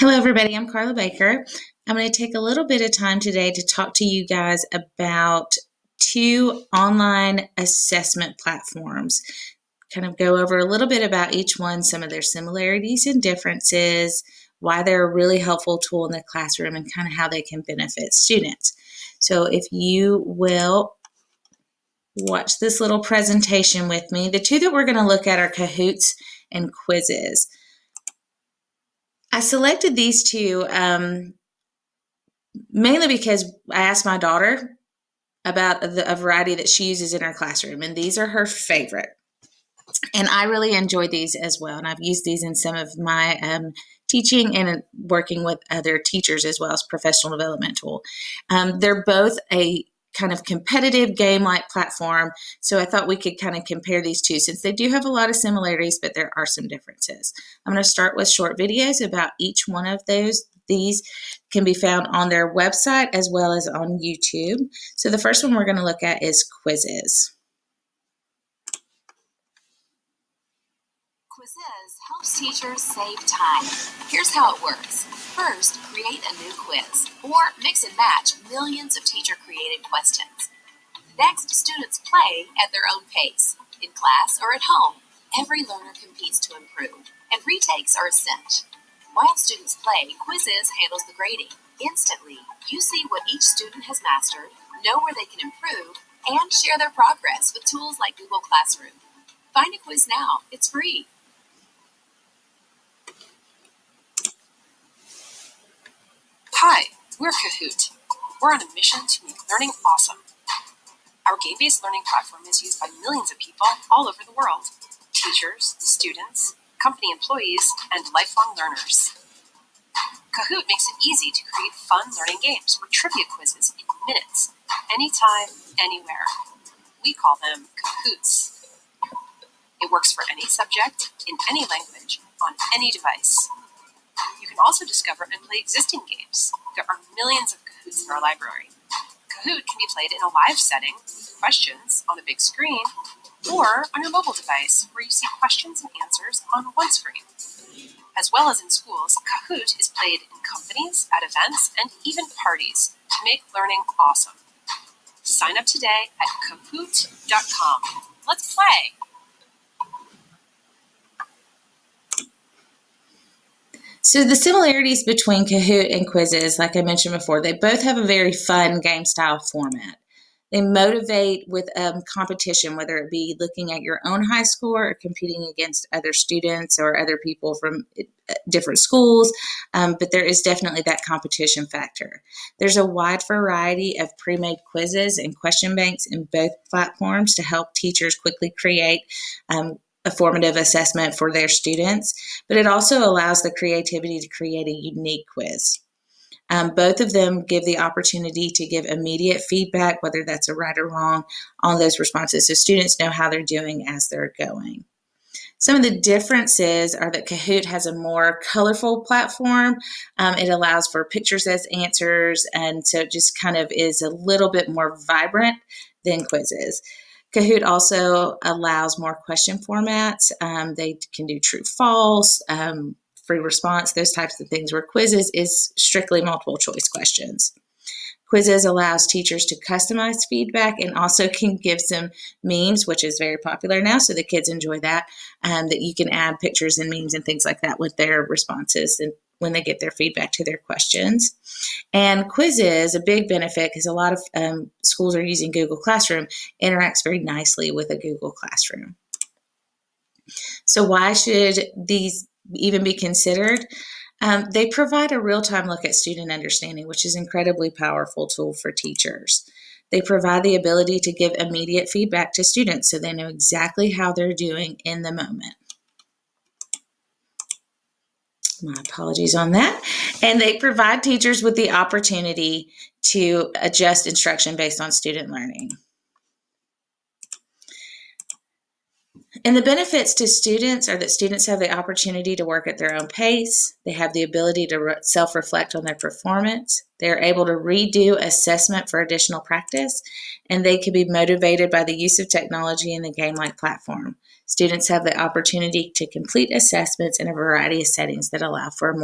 Hello, everybody. I'm Carla Baker. I'm going to take a little bit of time today to talk to you guys about two online assessment platforms. Kind of go over a little bit about each one, some of their similarities and differences, why they're a really helpful tool in the classroom, and kind of how they can benefit students. So if you will watch this little presentation with me, the two that we're going to look at are Kahoots and Quizizz. I selected these two mainly because I asked my daughter about a variety that she uses in her classroom, and these are her favorite. And I really enjoy these as well, and I've used these in some of my teaching and working with other teachers as well as professional development tool. They're both a kind of competitive game-like platform, so I thought we could kind of compare these two since they do have a lot of similarities, but there are some differences. I'm going to start with short videos about each one of those. These can be found on their website as well as on YouTube. So the first one we're going to look at is Quizizz. Quizizz helps teachers save time. Here's how it works. First, create a new quiz, or mix and match millions of teacher-created questions. Next, students play at their own pace. In class or at home, every learner competes to improve, and retakes are a cinch. While students play, Quizizz handles the grading. Instantly, you see what each student has mastered, know where they can improve, and share their progress with tools like Google Classroom. Find a quiz now. It's free. Hi, we're Kahoot. We're on a mission to make learning awesome. Our game-based learning platform is used by millions of people all over the world. Teachers, students, company employees, and lifelong learners. Kahoot makes it easy to create fun learning games or trivia quizzes in minutes, anytime, anywhere. We call them Kahoots. It works for any subject, in any language, on any device. You can also discover and play existing games. There are millions of Kahoots in our library. Kahoot can be played in a live setting, with questions on a big screen, or on your mobile device, where you see questions and answers on one screen. As well as in schools, Kahoot is played in companies, at events, and even parties to make learning awesome. Sign up today at Kahoot.com. Let's play! So the similarities between Kahoot and Quizizz, like I mentioned before, they both have a very fun game-style format. They motivate with competition, whether it be looking at your own high score or competing against other students or other people from different schools, but there is definitely that competition factor. There's a wide variety of pre-made quizzes and question banks in both platforms to help teachers quickly create a formative assessment for their students, but it also allows the creativity to create a unique quiz. Both of them give the opportunity to give immediate feedback, whether that's a right or wrong, on those responses, so students know how they're doing as they're going. Some of the differences are that Kahoot has a more colorful platform. It allows for pictures as answers, and so it just kind of is a little bit more vibrant than Quizizz. Kahoot also allows more question formats. They can do true, false, free response, those types of things, where Quizizz is strictly multiple choice questions. Quizizz allows teachers to customize feedback and also can give some memes, which is very popular now, so the kids enjoy that, that you can add pictures and memes and things like that with their responses and when they get their feedback to their questions. And Quizizz, a big benefit, because a lot of schools are using Google Classroom, interacts very nicely with a Google Classroom. So why should these even be considered? They provide a real-time look at student understanding, which is an incredibly powerful tool for teachers. They provide the ability to give immediate feedback to students so they know exactly how they're doing in the moment. My apologies on that. And they provide teachers with the opportunity to adjust instruction based on student learning. And the benefits to students are that students have the opportunity to work at their own pace. They have the ability to self-reflect on their performance. They're able to redo assessment for additional practice, and they can be motivated by the use of technology in the game-like platform. Students have the opportunity to complete assessments in a variety of settings that allow for a more